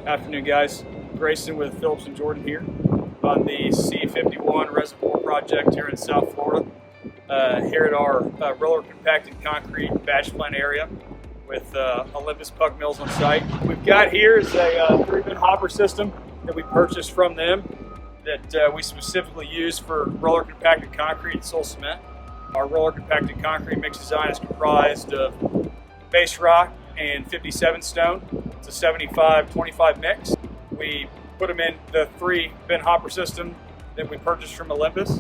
Afternoon, guys. Grayson with Phillips Jordan here on the C51 Reservoir project here in South Florida. Here at our roller compacted concrete batch plant area with Olympus pugmills on site. We've got here is a 3-bin hopper system that we purchased from them that we specifically use for roller compacted concrete and soil cement. Our roller compacted concrete mix design is comprised of base rock and 57 stone. It's a 75-25 mix. We put them in the 3-bin hopper system that we purchased from Olympus,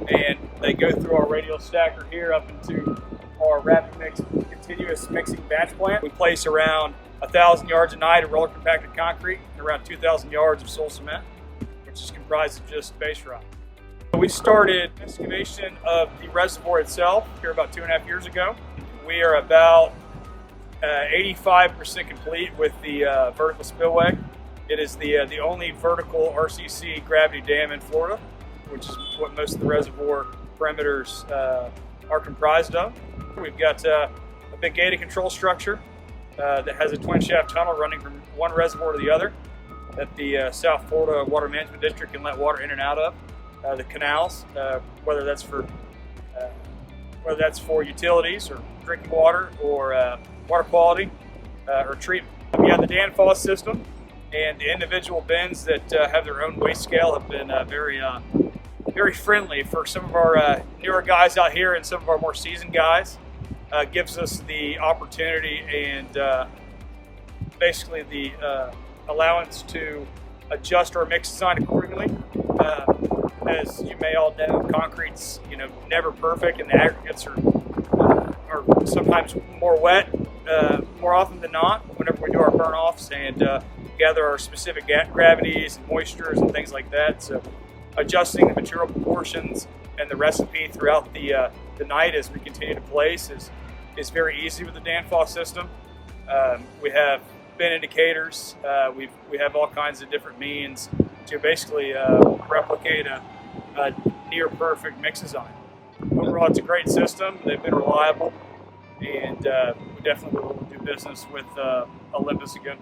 and they go through our radial stacker here up into our rapid mix continuous mixing batch plant. We place around 1,000 yards a night of roller compacted concrete and around 2,000 yards of soil cement, which is comprised of just base rock. We started excavation of the reservoir itself here about 2.5 years ago. We are about 85% complete with the vertical spillway. It is the only vertical RCC gravity dam in Florida, which is what most of the reservoir perimeters are comprised of. We've got a big gated control structure that has a twin shaft tunnel running from one reservoir to the other that the South Florida Water Management District can let water in and out of. The canals, whether that's for utilities or drinking water or water quality or treatment. We have the Danfoss system, and the individual bins that have their own waste scale have been very friendly for some of our newer guys out here and some of our more seasoned guys. Gives us the opportunity and basically the allowance to adjust our mix design accordingly. As you may all know, concrete's never perfect, and the aggregates are sometimes more wet more often than not whenever we do our burn-offs and gather our specific gravities and moistures and things like that. So adjusting the material proportions and the recipe throughout the night as we continue to place is very easy with the Danfoss system. We have bin indicators. We have all kinds of different means to basically replicate a near perfect mix design. Overall, it's a great system. They've been reliable, and we definitely will do business with Olympus again.